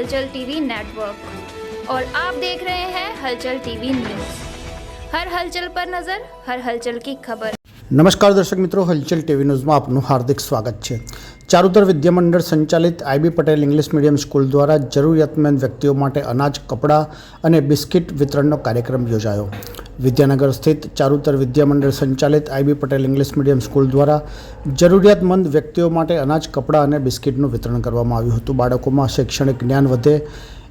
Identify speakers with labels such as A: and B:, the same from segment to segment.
A: हलचल TV network और आप देख रहे हैं हलचल टीवी न्यूज़। हर हलचल पर नजर, हर हलचल की खबर।
B: नमस्कार दर्शक मित्रों, हलचल टीवी न्यूज़ में आपનું हार्दिक स्वागत है। चारुतर विद्यामंडળ संचालित IB Patel English medium school द्वारा जरूरियातमंद व्यक्तिओ माटे अनाज, कपड़ा और बिस्किट वितरणનો कार्यक्रम योजायो। विद्यानगर स्थित चारुतर विद्यामंडળ संचालित IB Patel English medium school द्वारा जरूरियातमंद व्यक्तिओ माटे अनाज, कपड़ा और बिस्किटનું वितरण કરવામાં આવ્યું હતું। બાળકોમાં શૈક્ષણિક જ્ઞાન વધે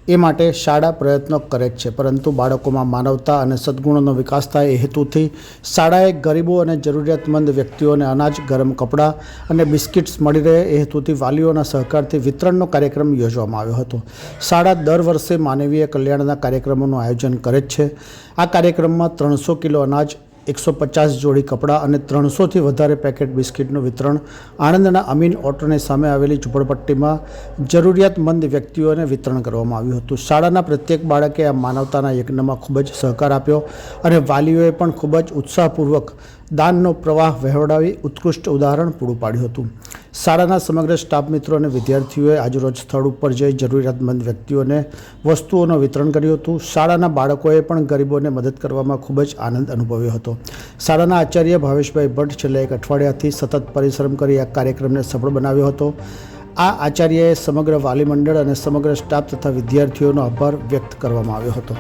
B: એ માટે શાળા પ્રયત્નો કરે જ છે, પરંતુ બાળકોમાં માનવતા અને સદ્ગુણોનો વિકાસ થાય એ હેતુથી શાળાએ ગરીબો અને જરૂરિયાતમંદ વ્યક્તિઓને અનાજ, ગરમ કપડાં અને બિસ્કિટ્સ મળી રહે એ હેતુથી વાલીઓના સહકારથી વિતરણનો કાર્યક્રમ યોજવામાં આવ્યો હતો। શાળા દર વર્ષે માનવીય કલ્યાણના કાર્યક્રમોનું આયોજન કરે જ છે। આ કાર્યક્રમમાં 300 કિલો અનાજ, 150 જોડી કપડાં અને 300થી વધારે પેકેટ બિસ્કિટનું વિતરણ આણંદના અમીન ઓટોની સામે આવેલી ઝૂંપડપટ્ટીમાં જરૂરિયાતમંદ વ્યક્તિઓને વિતરણ કરવામાં આવ્યું હતું। શાળાના પ્રત્યેક બાળકે આ માનવતાના યજ્ઞમાં ખૂબ જ સહકાર આપ્યો અને વાલીઓએ પણ ખૂબ જ ઉત્સાહપૂર્વક દાનનો પ્રવાહ વહેવડાવી ઉત્કૃષ્ટ ઉદાહરણ પૂરું પાડ્યું હતું। શાળાના સમગ્ર સ્ટાફ મિત્રો અને વિદ્યાર્થીઓએ આજરોજ સ્થળ ઉપર જઈ જરૂરિયાતમંદ વ્યક્તિઓને વસ્તુઓનું વિતરણ કર્યું હતું। શાળાના બાળકોએ પણ ગરીબોને મદદ કરવામાં ખૂબ જ આનંદ અનુભવ્યો હતો। શાળાના આચાર્ય ભાવેશભાઈ ભટ્ટ છેલ્લા એક અઠવાડિયાથી સતત પરિશ્રમ કરી આ કાર્યક્રમને સફળ બનાવ્યો હતો। આ આચાર્યએ સમગ્ર વાલી મંડળ અને સમગ્ર સ્ટાફ તથા વિદ્યાર્થીઓનો આભાર વ્યક્ત કરવામાં આવ્યો હતો।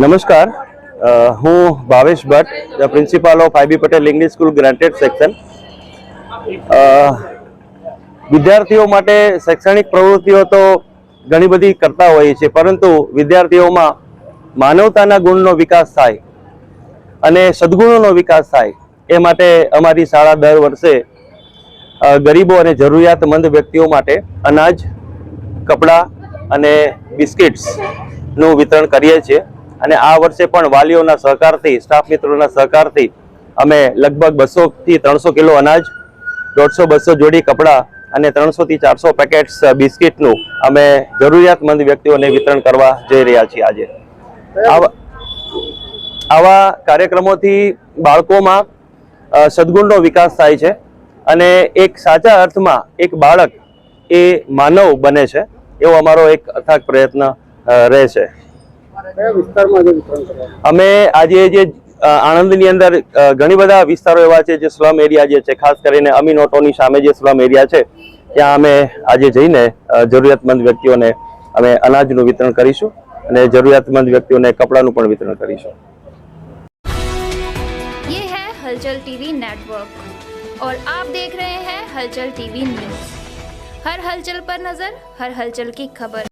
C: નમસ્કાર, હું Bhavesh Bhatt, the principal of IB Patel English school granted section. વિદ્યાર્થીઓ માટે શૈક્ષણિક પ્રવૃત્તિઓ તો ઘણી બધી કરતા હોઈએ છીએ, પરંતુ વિદ્યાર્થીઓમાં માનવતાના ગુણનો વિકાસ થાય અને સદ્ગુણોનો વિકાસ થાય એ માટે અમારી શાળા દર વર્ષે ગરીબો અને જરૂરિયાતમંદ વ્યક્તિઓ માટે અનાજ, કપડાં અને બિસ્કિટ્સનું વિતરણ કરીએ છીએ। અને આ વર્ષે પણ વાલીઓના સહકારથી, સ્ટાફ મિત્રોના સહકારથી અમે લગભગ 200 થી 300 કિલો અનાજ, 150-200 જોડી કપડાં અને 300 થી 400 પેકેટ્સ બિસ્કિટનું અમે જરૂરિયાતમંદ વ્યક્તિઓને વિતરણ કરવા જઈ રહ્યા છીએ। આજે આવા કાર્યક્રમોથી બાળકોમાં સદ્ગુણનો વિકાસ થાય છે અને એક સાચા અર્થમાં એક બાળક એ માનવ બને છે, એવો અમારો એક અથાગ પ્રયત્ન રહે છે। અમે આજે જે આણંદની અંદર ઘણી બધા વિસ્તારો એવા છે જે સ્લમ એરિયા જે છે, ખાસ કરીને અમીન ઓટોની સામે જે સ્લમ એરિયા છે ત્યાં અમે આજે જઈને જરૂરિયાતમંદ વ્યક્તિઓને અમે અનાજનું વિતરણ કરીશું અને જરૂરિયાતમંદ વ્યક્તિઓને કપડાનું પણ વિતરણ કરીશું।
A: ये है हलचल टीवी नेटवर्क और आप देख रहे हैं हलचल टीवी न्यूज़। हर हलचल पर नजर, हर हलचल की खबर।